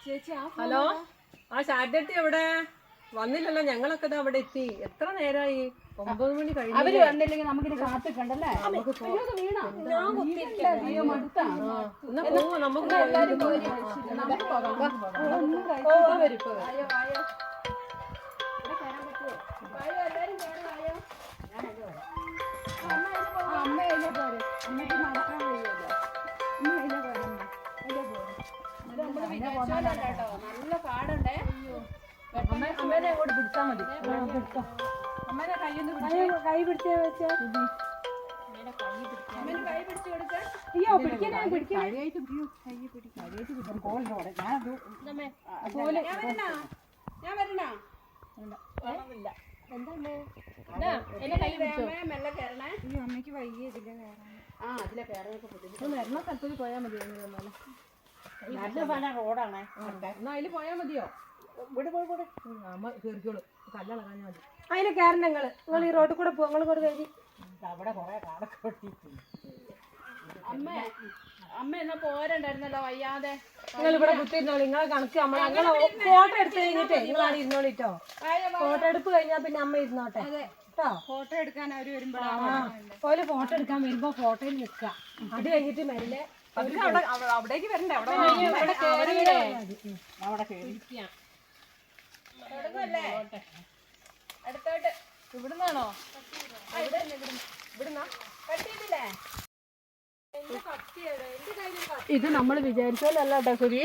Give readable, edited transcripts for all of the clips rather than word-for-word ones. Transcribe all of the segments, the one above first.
Hello, ആ ഷാഡട്ടി എവിടെ? വന്നില്ലല്ലോ. ഞങ്ങളൊക്കെ അവിടെ എത്തി. എത്ര നേരമായി? 9 മണി കഴിഞ്ഞു. അവര് വന്നില്ലെങ്കിൽ നമുക്കിത് കാത്തിക്കണ്ടല്ലേ? നമുക്ക് നല്ല പാടുണ്ടേ. അമ്മേനെ അങ്ങോട്ട് പിടിച്ചാൽ മതി. അമ്മേനെ കൈയൊന്ന് കൈ പിടിച്ചേ വെച്ചാ കൈ പിടിച്ചു കൊടുക്ക. അയ്യോ പിടിക്കാൻ ഞാൻ വരണ മെല്ലെ കയറണേ. അമ്മയ്ക്ക് വയ്യ ഇതിലെ കയറാൻ. ആ അതിലെ കയറാനൊക്കെ ബുദ്ധിമുട്ട്. മരണ സ്ഥലത്തേക്ക് പോയാൽ മതി. നല്ല പല റോഡാണ്. എന്നാ അതില് പോയാൽ മതിയോ? അമ്മ കയറിക്കോളൂ. കല്ലളകാൻ മതി. അതിന് കയറണ്ട നിങ്ങൾ ഈ റോഡിൽ കൂടെ പോകും. നിങ്ങൾ കൂടെ കയറി. അവിടെ കൊറേ കാടൊക്കെ കൊട്ടിട്ട്. അമ്മ എന്നാ പോരണ്ടായിരുന്നല്ലോ വയ്യാതെ. നിങ്ങൾ ഇവിടെ കുത്തിയിരുന്നോളൂ. നിങ്ങളെ കണക്ക് ഞങ്ങളെ ഫോട്ടോ എടുത്ത് കഴിഞ്ഞിട്ടേ നിങ്ങളാണ് ഇരുന്നോളിട്ടോ. ഫോട്ടോ എടുപ്പ് കഴിഞ്ഞാ പിന്നെ അമ്മ ഇരുന്നോട്ടെ കേട്ടോ. ഫോട്ടോ എടുക്കാൻ അവര് വരുമ്പോഴാണ് ഓല് ഫോട്ടോ എടുക്കാൻ വരുമ്പോ ഫോട്ടോയിൽ നിൽക്കുക. അത് കഴിഞ്ഞിട്ട് മെല്ലെ അവിടേക്ക് വരണ്ടേ? അവിടെ അടുത്തോട്ട് ഇവിടുന്നാണോ? ഇത് നമ്മൾ വിചാരിച്ചോലല്ല കേട്ടോ സുരി.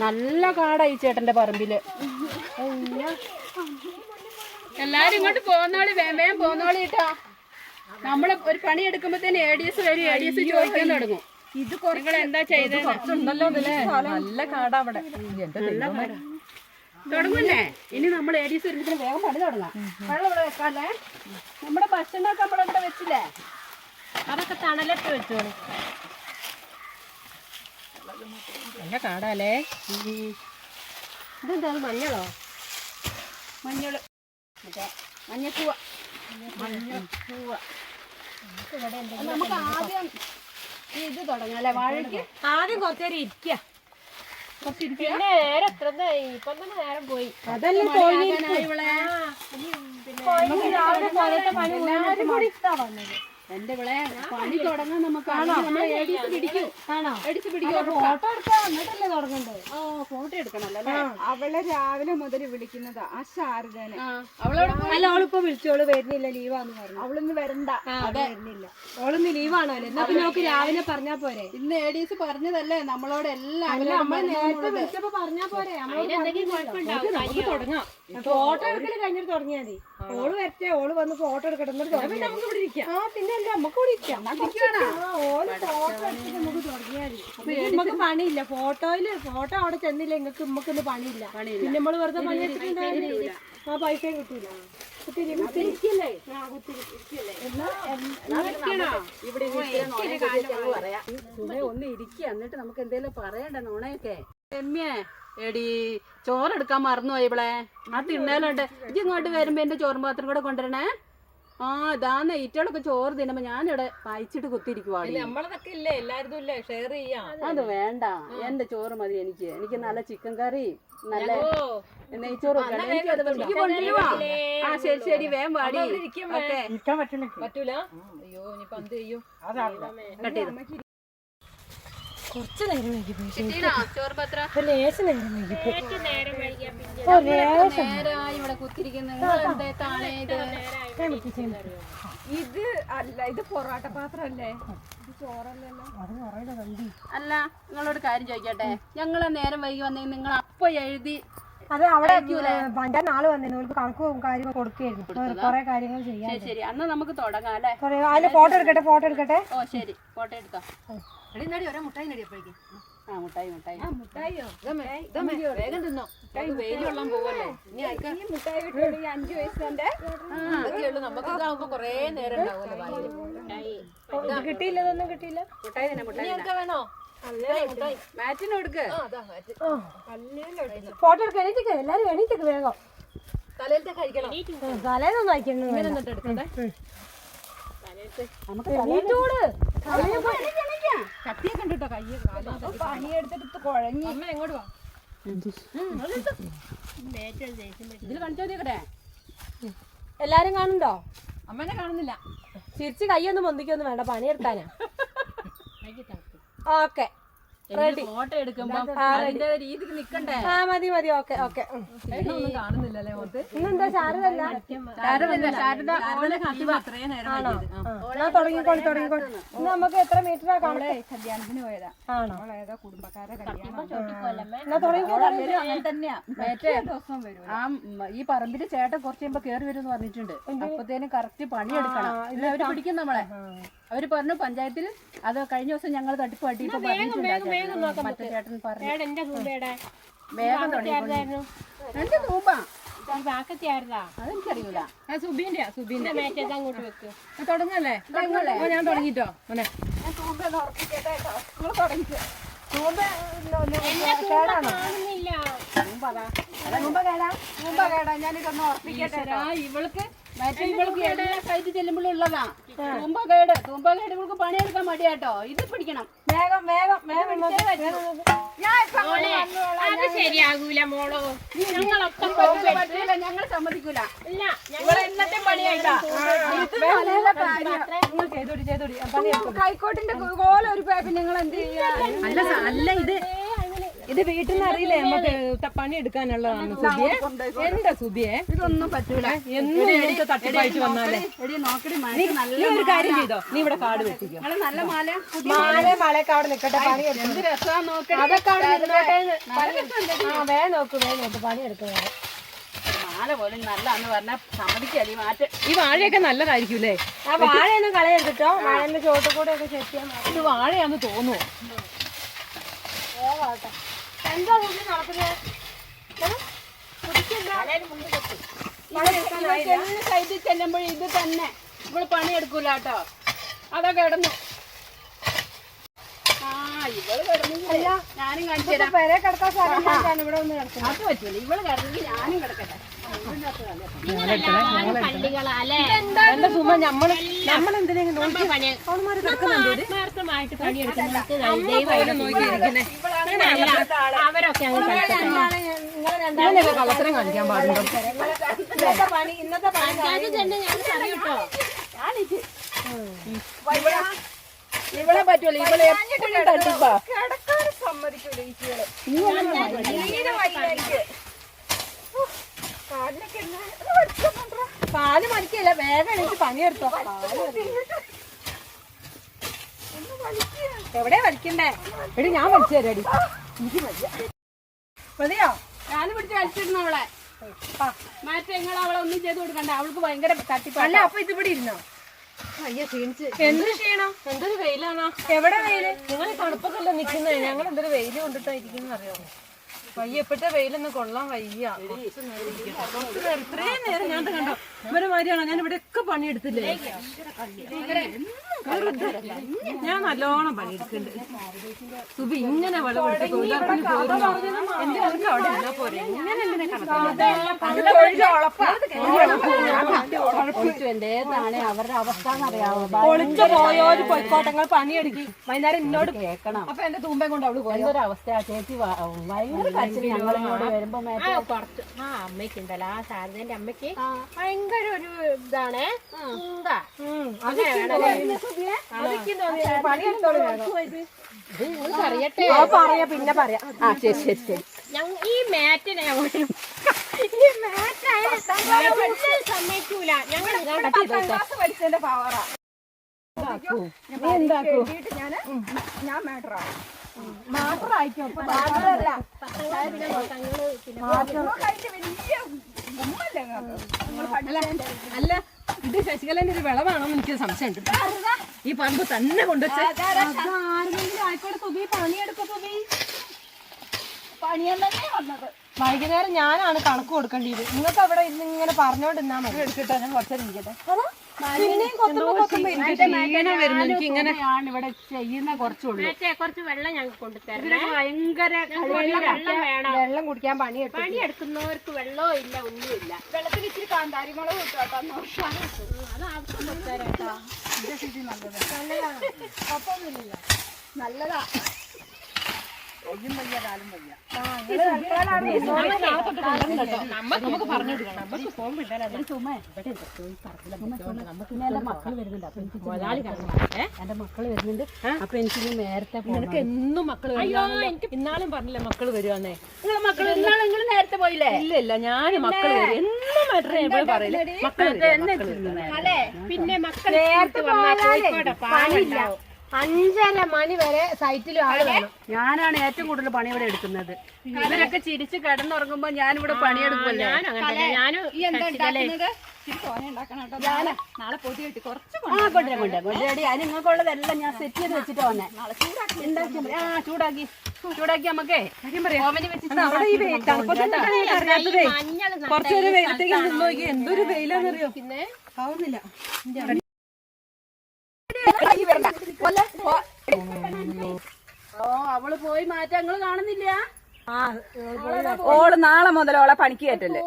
നല്ല കാടാ ഈ ചേട്ടന്റെ പറമ്പില്. എല്ലാരും ഇങ്ങോട്ട് പോന്നോളി, വേഗം പോന്നോളി കേട്ടോ. നമ്മള് ഒരു പണി എടുക്കുമ്പോഴത്തേന് ADS വരും. ADS ചോദിക്കാൻ തുടങ്ങും. ഇത് നിങ്ങൾ എന്താ ചെയ്തല്ലോ? നല്ല കാടാ അവിടെ. തുടങ്ങുന്നേ. ഇനി നമ്മൾ ADS വരുമ്പോഴത്തേന് വേഗം പണി തുടങ്ങാം. വെള്ളം ഇവിടെ വെക്കാല്ലേ? നമ്മുടെ ഭക്ഷണമൊക്കെ നമ്മളിവിടെ വെച്ചില്ലേ? അതൊക്കെ തണലിട്ട് വെച്ചോളൂ. നല്ല കാടാലേ. ഇതെന്താ മഞ്ഞളോ? മഞ്ഞള് മഞ്ഞപ്പൂവ. നമുക്ക് ആദ്യം ഇത് തുടങ്ങാം അല്ലേ? വാഴയ്ക്ക് ആദ്യം കുറച്ചേരം ഇരിക്കുക. പിന്നെ നേരം എത്ര ഇപ്പൊ തന്നെ നേരം പോയി. അതല്ലേ രാവിലെ പോലത്തെ പണി എല്ലാവരും കൂടി ഇട്ടാ വന്നത്. എന്റെ ഇവിടെ പണി തുടങ്ങാൻ നമുക്ക് പിടിക്കും. ഫോട്ടോ എടുക്കാൻ വന്നിട്ടല്ലേ തുടങ്ങണ്ടേ? ഫോട്ടോ എടുക്കണല്ലോ. അവളെ രാവിലെ മുതൽ വിളിക്കുന്നതാ ആ ശാരദനെ. അല്ല അവളിപ്പോ വിളിച്ചോള് വരുന്നില്ല, ലീവാന്ന് പറഞ്ഞു. അവളൊന്ന് വരണ്ട. വരുന്നില്ല. അവളൊന്ന് ലീവാണോ? എന്നാ പിന്നെ നമുക്ക് രാവിലെ പറഞ്ഞാ പോരെ? ഇന്ന് ADS പറഞ്ഞതല്ലേ നമ്മളോട് എല്ലാം. നമ്മള് നേരത്തെ വിളിച്ചപ്പോ പറഞ്ഞാ പോരെ? തുടങ്ങാം. ഫോട്ടോ എടുക്കല് കഴിഞ്ഞിട്ട് തുടങ്ങിയാ മതി. ഓള് വരട്ടെ, ഓള് വന്ന് ഫോട്ടോ എടുക്കട്ടെ. നമുക്ക് ഇവിടെ ഇരിക്കാം. ആ പിന്നെ അല്ല നമുക്ക് ഇവിടെ ഇരിക്കാം. ഓള് ഫോട്ടോ എടുത്തിട്ട് നമുക്ക് തുടങ്ങിയാ മതി. നമുക്ക് പണിയില്ല. ഫോട്ടോ അവിടെ ചെന്നില്ല നിങ്ങൾക്ക് നമുക്കൊന്നും പണിയില്ല. പിന്നെ നമ്മള് വെറുതെ പണി വെച്ചിട്ടുണ്ടാവില്ല. ആ പൈസയും കിട്ടൂല. ഒന്ന് ഇരിക്കുക. എന്നിട്ട് നമുക്ക് എന്തേലും പറയണ്ട നോണയൊക്കെ. രമ്യേ എടി ചോറെടുക്കാൻ മറന്നുപോയി ഇവളെ. ആ തിണ്ണേലുണ്ട്. ഇങ്ങോട്ട് വരുമ്പോ എന്റെ ചോറും പാത്രം കൂടെ കൊണ്ടുവരണേ. ആ ഇതാന്ന് ഈറ്റകളൊക്കെ ചോറ് തിന്നുമ്പോ ഞാനിവിടെ വായിച്ചിട്ട് കുത്തിരിക്കുവാണ്. നമ്മളതൊക്കെ ഇല്ലേ? എല്ലാരും ഇല്ലേ? ഷെയർ ചെയ്യാം. അത് വേണ്ട, എന്റെ ചോറ് മതി. എനിക്ക് നല്ല ചിക്കൻ കറി, നല്ല നെയ്ച്ചോറും. ആ ശരി ശരി, വേഗം പാടി. പറ്റൂല. അയ്യോ ഇനിയിപ്പൊ എന്ത് ചെയ്യും? കുറച്ച് നേരം വൈകി പോയി. ചോറ് പത്രം ലേശം നേരം വൈകി പോയി. ഇവിടെ കുത്തിരിക്കുന്ന ഇത് അല്ല, ഇത് പൊറോട്ട പാത്രല്ലേ? അല്ല, നിങ്ങളോട് കാര്യം ചോദിക്കട്ടെ. ഞങ്ങളെ നേരം വൈകി വന്നെങ്കിൽ നിങ്ങൾ അപ്പൊ എഴുതി. അത് അവിടെ പണ്ടാൻ ആള് വന്നിരുന്നു. അവർക്ക് കണക്കും കാര്യങ്ങളും കൊടുക്കുകയായിരുന്നു. കുറെ കാര്യങ്ങൾ ചെയ്യാം. ശരി, അന്ന് നമുക്ക് തുടങ്ങാം അല്ലേ? അതിന്റെ ഫോട്ടോ എടുക്കട്ടെ. ഓ ശരി, ഫോട്ടോ എടുക്കാം. ഒരേ മുട്ടായി നടിയപ്പോഴേക്കും. ആ മുട്ടായി. മുട്ടായിയോ? വേഗം തിന്നോ. വെയിൽ കൊള്ളാൻ പോവല്ലേ? ഈ മുട്ടായി കിട്ടുള്ളൂ. 5 വയസ്സിന്റെ അതൊക്കെയുള്ളൂ. നമുക്ക് ഇതാവുമ്പോ കൊറേ നേരം ഉണ്ടാവുമല്ലോ. കിട്ടിയില്ലതൊന്നും കിട്ടിയില്ല. മുട്ടായി തന്നെ. മുട്ടായി വേണോ? മാറ്റിന് കൊടുക്ക്. ഫോട്ടോ എടുക്കാൻ എണീറ്റൊക്കെ എല്ലാരും എണീറ്റൊക്കെ വേഗം. തലയിലത്തെ കഴിക്കണം. തലേന്നൊന്നും അയക്കണം. കത്തിയൊക്കെ ഉണ്ട് കേട്ടോ. കയ്യൊക്കെ പണിയെടുത്തിട്ട് കുഴങ്ങി. അമ്മ എങ്ങോട്ട് വാ. ഇതിൽ കാണിച്ചാൽ മതിയേ. എല്ലാരും കാണുന്നുണ്ടോ? അമ്മേനെ കാണുന്നില്ല. ചിരിച്ച് കൈയൊന്നും പൊന്തിക്കൊന്നും വേണ്ട, പണിയെടുക്കാനാ. ഓക്കെ ഫോട്ടോ എടുക്കുമ്പോ അതിന്റെ രീതിക്ക് നിക്കണ്ടേ? ആ മതി മതി. Okay okay. ഒന്നും കാണുന്നില്ലല്ലേ മോത്ത്? ഇന്നെന്താ ശാരദല്ല? എന്നാ തുടങ്ങിക്കോളി തുടങ്ങിക്കോളി. ഇന്ന് നമുക്ക് എത്ര മീറ്ററാ കാണട്ടെ? കല്യാണത്തിന് പോയതാ. ആണോ? ഏതോ കുടുംബക്കാരെ കല്യാണം. എന്നാ തുടങ്ങിക്കോളി. അങ്ങനെ തന്നെയാ. ദിവസം വരും. ഈ പറമ്പില് ചേട്ടൻ കുറച്ച് കഴിയുമ്പോ കേറി വരും എന്ന് പറഞ്ഞിട്ടുണ്ട്. അപ്പത്തേനും കറക്റ്റ് പണിയെടുക്കണം. ഇത് അവര് പിടിക്കും നമ്മളെ. അവര് പറഞ്ഞു പഞ്ചായത്തിൽ അത് കഴിഞ്ഞ ദിവസം ഞങ്ങൾ തട്ടിപ്പ് കാട്ടിയപ്പോ പറഞ്ഞിട്ടുണ്ട്. മറ്റേ ചേട്ടൻ പറഞ്ഞു വേഗം തുടങ്ങി. എന്റെ തൂമ്പാ അതെനിക്കറിയൂല. സുബീന്റെ അങ്ങോട്ട് വെക്ക്. തുടങ്ങല്ലേ? ഞാൻ തുടങ്ങിട്ടോ. ഞാനിതൊന്ന് ഉറപ്പിക്കട്ടെ. ഇവൾക്ക് കൈറ്റ് ചെല്ലുമ്പോഴുള്ളതാ തൂമ്പകേട്. തൂമ്പകേട് ഇവൾക്ക് പണിയെടുക്കാൻ മടിയാട്ടോ. ഇത് പിടിക്കണം. വേഗം വേഗം വേഗം. അത് ശരിയാകൂല മോളോ. ഞങ്ങൾ സമ്മതിക്കൂല. ഇന്നത്തെ പണിയായിട്ടാ ചെയ്തോടി ഹൈക്കോട്ടിന്റെ കോല ഒരു പേപ്പർ നിങ്ങൾ എന്ത് ചെയ്യാ? അല്ല ഇത് വീട്ടിൽ നിന്ന് അറിയില്ലേ നമുക്ക് പണി എടുക്കാനുള്ളതാണ് സുബിയെ. എന്താ സുബിയെ ഇതൊന്നും പറ്റൂല. എന്നും ഇങ്ങനത്തെ തട്ടിപ്പായിട്ട് വന്നാലേ. നീ ഒരു കാര്യം ചെയ്തോ, നീ ഇവിടെ കാട് വെട്ടിക്കോ. നല്ല മാല മഴയൊക്കെ അവിടെ നിക്കട്ടെ. പണി എന്ത് രസാ നോക്കണേ. അതൊക്കെ അവിടെ നിന്നോട്ടെ. വേഗം നോക്ക് പണി എടുക്കുന്നത്. മാല പോലും നല്ലതാന്ന് പറഞ്ഞാൽ സമ്മതിക്കല്ലേ മാറ്റം. ഈ വാഴയൊക്കെ നല്ലതായിരിക്കൂലേ? ആ വാഴയൊന്നും കളയെടുത്തിട്ടോ. വാഴന്റെ ചോട്ടിൽ കൂടെ ഒക്കെ സെറ്റ് ചെയ്യാൻ. ഇത് വാഴയാന്ന് തോന്നുവോ? എന്താ നടക്കുന്നത്? സൈറ്റിൽ ചെല്ലുമ്പോൾ ഇത് തന്നെ ഇവള് പണിയെടുക്കൂല കേട്ടോ. അതാ കിടന്നു. ഇവള് കിടന്നു. ഞാനും കാണിച്ചു തരാം. പെരെ കിടക്കാൻ സാധിക്കാണ് ഇവിടെ ഒന്ന് കിടക്കുന്നത്. അത് പറ്റൂല. ഇവള് കിടന്നെങ്കിൽ ഞാനും കിടക്കട്ടെ. എന്താ സുമ നമ്മളെന്തിനെങ്കിലും നോക്കി അവന്മാര് കിടക്കുന്നുണ്ട്. അവരൊക്കെ കളത്തരം കാണിക്കാൻ പാടുണ്ടോ? ഇന്നത്തെ പണി ഇവളെ പറ്റൂല. ഇവളെ എപ്പോഴും തട്ടിപ്പാ. കിടക്കാൻ സമ്മതിക്കൂല ഈച്ചികള്. പാല് മരിക്കല്ല. വേഗം എനിക്ക് പണിയെടുത്തോ. എവിടെ വലിക്കണ്ടേ? എടി ഞാൻ വലിച്ചു തരാടി. മതിയോ? ഞാനും പിടിച്ച് വലിച്ചിരുന്നു അവളെ. മാറ്റം നിങ്ങൾ അവളെ ഒന്നും ചെയ്ത് കൊടുക്കണ്ട. അവൾക്ക് ഭയങ്കര തട്ടിപ്പാ. അല്ല അപ്പൊ ഇതിവിടെ ഇരുന്നോ? അയ്യോ ക്ഷീണിച്ച്. എന്ത് ചെയ്യണം? എന്തൊരു വെയിലാണോ? എവിടെ വെയില്? നിങ്ങൾ തണുപ്പൊക്കെ നിക്കുന്നത്. ഞങ്ങൾ എന്തൊരു വെയില് കൊണ്ടിട്ടായിരിക്കും അറിയാമോ? വയ്യ എപ്പോഴത്തെ വെയിലൊന്ന് കൊള്ളാൻ വയ്യ. ഇത്രയും നേരം ഞാൻ കണ്ടോ ഇവരെ മാതിരിയാണോ? ഞാൻ ഇവിടെ ഒക്കെ പണിയെടുത്തില്ലേ? ഞാൻ നല്ലോണം പണിയെടുക്കുന്നുണ്ട്. സുബി ഇങ്ങനെ വെള്ളമെടുത്ത് തൊഴിലുറപ്പിന് പോകുന്നു. എന്റെ ആൾക്ക് അവിടെ ഇരുന്നാ പോരെ. ഇങ്ങനെ എന്തിനാ എന്റേതാണ് അവരുടെ അവസ്ഥ എന്നറിയാവോ? പൊളിച്ചു പോയോര് പോയിക്കോട്ടങ്ങൾ പണിയെടുക്കി വൈകുന്നേരം എന്നോട് കേൾക്കണം. അപ്പൊ എന്റെ തൂമ്പയും കൊണ്ട് അവള് പോയി. എന്തൊരു അവസ്ഥയാ ചേച്ചി. ഭയങ്കര കരച്ചിൽ ഞങ്ങളിങ്ങോട്ട് വരുമ്പോ പുറത്ത് അമ്മയ്ക്കുണ്ടല്ലോ. ആ ശാരദന്റെ അമ്മയ്ക്ക് ഭയങ്കര ഒരു ഇതാണ്. അറിയട്ടെ. പറയാ പിന്നെ പറയാ. ശരി ശരി ശരി. ഈ മാറ്റിനെ സമ്മതിക്കൂല. ഞങ്ങൾ പഠിച്ചതിന്റെ പവറാ. ഞാൻ മേട്ടറാ. മാത്രായിക്കോ. അല്ല ഇത് ശശികലന്റെ ഒരു വിളവാണോന്ന് എനിക്ക് സംശയമുണ്ട്. ഈ പറമ്പ് തന്നെ കൊണ്ടുവച്ച ആയിക്കോട്ടെ സുബി. പണിയെടുക്കും സുബി. പണിയെന്നെ വന്നത്. വൈകുന്നേരം ഞാനാണ് കണക്ക് കൊടുക്കേണ്ടത്. നിങ്ങൾക്ക് അവിടെ ഇന്ന് ഇങ്ങനെ പറഞ്ഞോണ്ടിരുന്നാ മതി. എടുക്കട്ടെ. ഞാൻ കുറച്ചേരം ഇരിക്കട്ടെ. പിന്നെയും കൊത്തുമ്പോ എനിക്ക് ഇങ്ങനെ ഇവിടെ ചെയ്യുന്ന കുറച്ചുള്ളൂ. കുറച്ച് വെള്ളം ഞങ്ങൾക്ക് കൊണ്ടുതരാം. ഭയങ്കര വെള്ളം കുടിക്കാൻ പണിയെടുക്കുന്നവർക്ക് വെള്ളവും ഇല്ല ഒന്നുമില്ല. വെള്ളത്തിൽ ഇച്ചിരി കാന്താരി മുളക് കിട്ടും. നല്ലതാ. നല്ലതാ. കയ്യും വയ്യ കാലും വയ്യ. നമുക്ക് പറഞ്ഞു കൊടുക്കണം. നമുക്ക് ഫോൺ വിട്ടാലോ. മക്കള് വരുന്നുണ്ട് അപ്പൊ എനിക്ക് എന്റെ മക്കള് വരുന്നുണ്ട് അപ്പൊ എനിക്ക് നേരത്തെ നിനക്ക് എന്നും മക്കള് ഇന്നാളും പറഞ്ഞില്ലേ മക്കള് വരുവാന്നേ. നിങ്ങളെ മക്കള് നിങ്ങൾ നേരത്തെ പോയില്ലേ? ഇല്ല ഞാൻ മക്കള് വരും എന്നും മാറ്റർ പറയില്ല മക്കള് പിന്നെ മക്കൾ നേരത്തെ പണിയില്ല. 5:30 മണി വരെ സൈറ്റിലും ആള് വേണം. ഞാനാണ് ഏറ്റവും കൂടുതൽ പണി ഇവിടെ എടുക്കുന്നത്. ഇവരൊക്കെ ചിരിച്ച് കിടന്നുറങ്ങുമ്പോ ഞാനിവിടെ പണിയെടുക്കുമല്ലോ. നാളെ പൊടി കിട്ടി കുറച്ച് കൊണ്ടുവരാടി അത് നിങ്ങൾക്കുള്ളതെല്ലാം ഞാൻ സെറ്റ് ചെയ്ത് വെച്ചിട്ട് വന്നേ. ചൂടാക്കി നമുക്കേ ഓവനിൽ വെച്ചിട്ട് കുറച്ചൊരു വെയിലത്തേക്ക് നിന്ന് നോക്കി എന്തൊരു വെയിലാന്നറിയോ. പിന്നെ ആവുന്നില്ല. ഓ അവള് പോയി മാറ്റാ നിങ്ങള് കാണുന്നില്ല. ഓള് നാളെ മുതൽ ഓളെ പണിക്ക് കയറ്റല്ലേ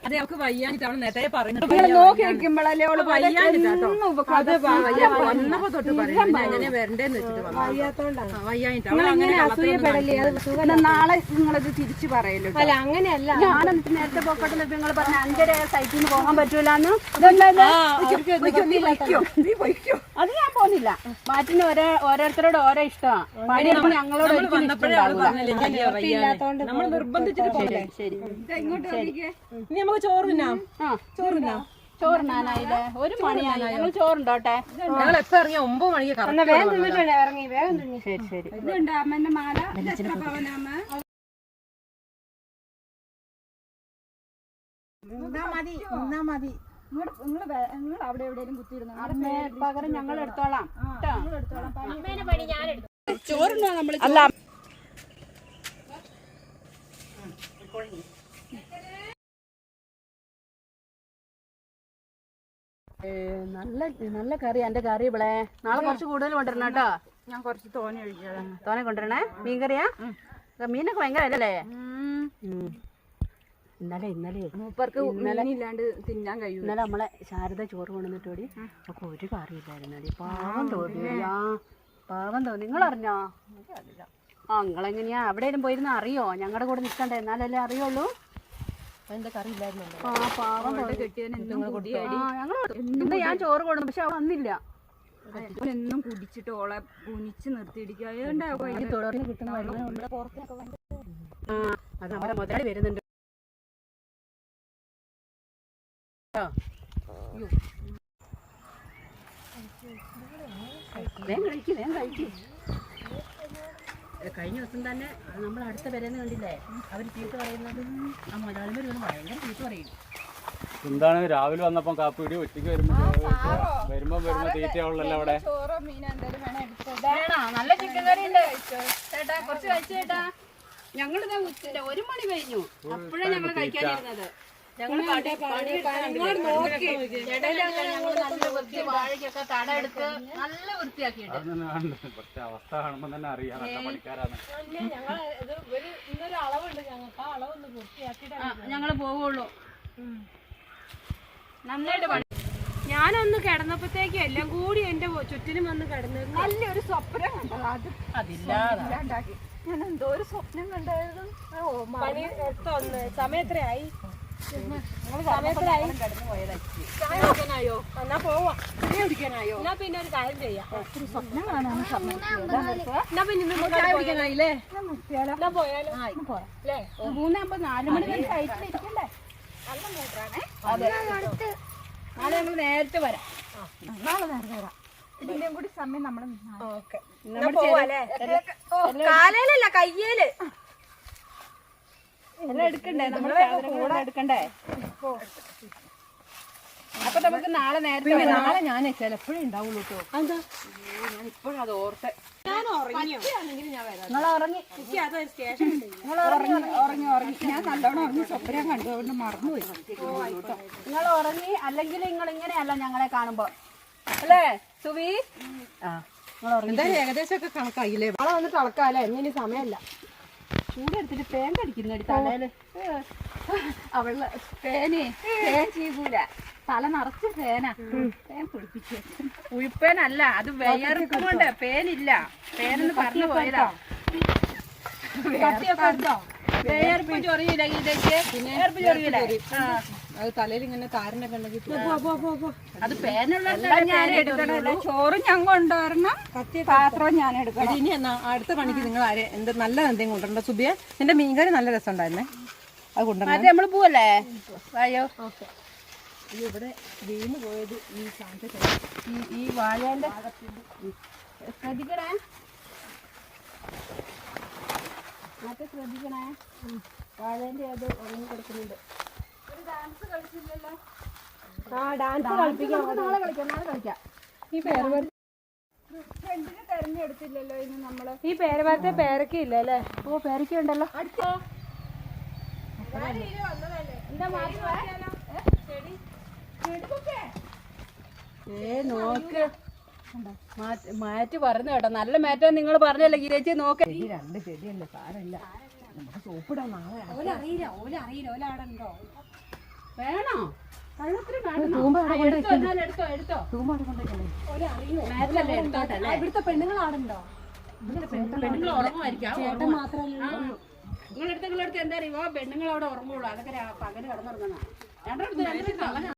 അത് അവൾക്ക് വയ്യാഞ്ഞിട്ട് അവൾ നേരത്തെ പറഞ്ഞു നോക്കി വെക്കുമ്പോഴല്ലേ ഓള് വന്നപ്പോ തൊട്ട് പറയുന്നത് എങ്ങനെ വരണ്ടേന്ന് വെച്ചിട്ട് വയ്യാഞ്ഞിട്ട് നാളെ നിങ്ങളത് തിരിച്ചു പറയല്ലോ. അല്ല അങ്ങനെയല്ല, ഞാൻ എന്നിട്ട് നേരത്തെ പോക്കട്ടെ നിങ്ങൾ പറഞ്ഞ 5:30 സൈറ്റിൽ നിന്ന് പോകാൻ പറ്റൂലെന്ന്. അത് ഞാൻ പോകുന്നില്ല. മാറ്റിന് ഓരോരുത്തരോട് ഓരോ ഇഷ്ടമാണ്. പണി ഞങ്ങളോട് നമ്മൾ നിർബന്ധിച്ചിട്ട് പോകണ്ടേ. ശരി ഇനി നമുക്ക് ചോറ് തിന്നാം. ചോറിനാനായില്ലേ? ഒരു മണിയായി. ഞങ്ങൾ ചോറുണ്ടോട്ടെ. ഞങ്ങൾ എപ്പോ ഇറങ്ങിയ 9 മണിക്ക് വേഗം തിന്നിട്ടുണ്ട്. ഇറങ്ങി വേഗം തിന്നി. ശരി ഇതുണ്ട് അമ്മന്റെ മാല. പവനാമ മതി. നിങ്ങൾ അവിടെ എവിടെയും കുത്തിയിരുന്നു. അമ്മേ പകരം ഞങ്ങൾ എടുത്തോളാം. ചോറുണ്ടോ നമ്മള്? അല്ല നല്ല കറി. എന്റെ കറി ഇവിടെ നാളെ കുറച്ച് കൂടുതൽ കൊണ്ടുവരണം കേട്ടോ. ഞാൻ കുറച്ച് തോനെ ഒഴിക്കാം. തോനെ കൊണ്ടുവരണേ. മീൻകറിയാ? മീനൊക്കെ ഭയങ്കര അല്ലേ? ഇന്നലെ മൂപ്പർക്ക് മീനില്ലാണ്ട് തിന്നാൻ കഴിയും. ഇന്നലെ നമ്മളെ ശാരദ ചോറ് കൊണ്ടുവന്നിട്ടോടി ഒക്കെ ഒരു കറിയില്ലായിരുന്നടി. പാവം തോന്നി. നിങ്ങൾ അറിഞ്ഞോ? നിങ്ങളെങ്ങനെയാ എവിടെയും പോയിരുന്ന അറിയോ? ഞങ്ങളുടെ കൂടെ നിൽക്കണ്ടേ എന്നാലല്ലേ അറിയുള്ളൂ. എന്റെ കറി ഇല്ലായിരുന്നു. പാവം ഇന്ന് ഞാൻ ചോറ് കൊടുന്നു. പക്ഷെ അവ വന്നില്ല. എന്നും കുടിച്ചിട്ട് ഓളെ കുനിച്ച് നിർത്തിയിടിക്കുക. തുടർന്ന് കിട്ടുന്ന അത് നമ്മുടെ മുതലാളി വരുന്നുണ്ട്. വേഗം കഴിക്കും. കഴിഞ്ഞ ദിവസം തന്നെ നമ്മൾ അടുത്ത പേരെന്ന് കണ്ടില്ലേ അവര് ചീത്ത പറയുന്നത്. ആ മുതലാളിമാർ ഭയങ്കര ചീത്ത പറയും. എന്താണ് രാവിലെ വന്നപ്പം കാപ്പിടി ഉച്ചയ്ക്ക് വരുമ്പോ തീറ്റയുള്ളല്ലോ അവിടെ. ചോറോ മീനോ എന്തായാലും വേണോ? നല്ല ചിക്കൻ കറി ഉണ്ട് ചേട്ടാ. കുറച്ച് കഴിച്ചു ചേട്ടാ. ഞങ്ങളിത് 1 മണി കഴിഞ്ഞു. അപ്പോഴാണ് ഞങ്ങൾ കഴിക്കാനിരുന്നത്. ഞങ്ങൾ നല്ല വൃത്തി വാഴയ്ക്കൊക്കെ തട എടുത്ത് നല്ല വൃത്തിയാക്കിയിട്ട് പക്ഷെ അവസ്ഥ കാണുമ്പോ തന്നെ അറിയാം നല്ല പണിക്കാരാണ്. ഞങ്ങള് പോവുള്ളൂ. നന്നായിട്ട് പണി. ഞാനൊന്ന് കിടന്നപ്പോഴത്തേക്കും എല്ലാം കൂടി എന്റെ ചുറ്റിനും വന്ന് കിടന്നു. നല്ലൊരു സ്വപ്നം കണ്ടത്. അതില്ലാണ്ടാക്കി. ഞാൻ എന്തോ ഒരു സ്വപ്നം കണ്ടായിരുന്നു. പണി എടുത്തൊന്ന് സമയത്രയായി. കിടന്നുപോയതായോ? എന്നാ പോവാ. എന്നാ പിന്നെ ഒരു കാര്യം ചെയ്യാം. സ്വപ്നം കാണാൻ എന്നാ പിന്നെ കുടിക്കാനായില്ലേ? എന്നാ പോയാലോ? 3:54 മണി വരെ സൈറ്റിലിരിക്കണ്ടേ? നാളെ ഞങ്ങൾ നേരത്തെ വരാം. ഇതിന്റെയും കൂടി സമയം നമ്മൾ കാലയിലല്ല കയ്യേല് എല്ലാം എടുക്കണ്ടേ? നമ്മളെ എടുക്കണ്ടേ? അപ്പൊ നമുക്ക് നാളെ നേരത്തെ നാളെ ഞാൻ ചിലപ്പോഴേ ഉണ്ടാവുള്ളൂ കേട്ടോ. ഞാൻ ഇപ്പോഴും അത് ഓർത്തെ. നിങ്ങൾ ഉറങ്ങി. ഞാൻ നല്ലോണം ഉറങ്ങി സ്വപ്നം കണ്ടു. അതുകൊണ്ട് മറന്നുപോയി. നിങ്ങൾ ഉറങ്ങി. അല്ലെങ്കിൽ നിങ്ങൾ ഇങ്ങനെയല്ല ഞങ്ങളെ കാണുമ്പോ അല്ലേ സുവി? എന്തായാലും ഏകദേശം ഒക്കെ കണക്കായില്ലേ? നാളെ വന്നിട്ട് അളക്കാല്ലേ? ഇനി സമയമല്ല. ചൂടെടുത്തിട്ട് തേങ്ങ അടിക്കുന്നു തലയില്. അവള് ഫേന് ഫേൻ ചെയ്യൂല തല നിറച്ച് ഫേനാ ഫേൻ കുളിപ്പിച്ചു ഉഴിപ്പേനല്ല അത് വേർപ്പുകൊണ്ട് പേനില്ല പേനെന്ന് പറഞ്ഞു പോയതാ വേർപ്പ് ചൊറിയില്ല ഇതിലേക്ക് വേർപ്പ് ചൊറിയില്ല അത് തലയിൽ ഇങ്ങനെ താരനൊക്കെ ഉണ്ടെങ്കിൽ അത് പേനുള്ള ഞാൻ എടുക്കണല്ലോ ചോറ് ഞാൻ കൊണ്ടുവരണം പാത്രം ഞാൻ എടുക്കണം ഇനി എന്നാ അടുത്ത പണിക്ക് നിങ്ങൾ ആരെ എന്ത് നല്ല എന്തെങ്കിലും കൊണ്ടുവരണ്ട സുബിയ നിന്റെ മീൻകറി നല്ല രസം ഉണ്ടായിരുന്നേ അത് കൊണ്ടുവരണം മറ്റേ നമ്മള് പോവല്ലേ വായോ ഇവിടെ വീണ് പോയത് ഈ സാധനത്തെ ഈ വാഴേന്റെ ശ്രദ്ധിക്കണേ മറ്റേ ശ്രദ്ധിക്കണേ വാഴേന്റെ അത് ഉറങ്ങി കിടക്കുന്നുണ്ട് ആ ഡാൻസ് കളിപ്പിക്കാം നാളെ കളിക്കാം ഈ പേര് തെരഞ്ഞെടുത്തില്ലല്ലോ ഇന്ന് നമ്മള് ഈ പേരമരത്തെ പേരൊക്കെ ഇല്ല അല്ലേ ഓ പേരയ്ക്ക ഉണ്ടല്ലോ നോക്ക് മാറ്റ് പറഞ്ഞു കേട്ടോ നല്ല മാറ്റം നിങ്ങൾ പറഞ്ഞല്ലോ ഗിരേച്ചി നോക്ക് രണ്ട് ചെടിയല്ലേ സാരമില്ല നമുക്ക് സോപ്പിടാം നാളെ ഓലറിയില്ല ഓലാടെ ഉണ്ടോ വേണോ കള്ളത്തിന് വേണം എടുത്തോ എടുത്തോ മാറ്റല്ലേ എടുത്തോട്ടല്ലേ ഇവിടുത്തെ പെണ്ണുങ്ങളാടുണ്ടോ പെണ്ണുങ്ങൾ ഉറങ്ങുമായിരിക്കും ചേട്ടൻ മാത്രമല്ല നിങ്ങളെടുത്ത് എന്താ അറിയുമോ പെണ്ണുങ്ങൾ അവിടെ ഉറങ്ങുള്ളൂ അതൊക്കെ പകല് കിടന്നുറങ്ങുന്ന രണ്ടെടുത്ത്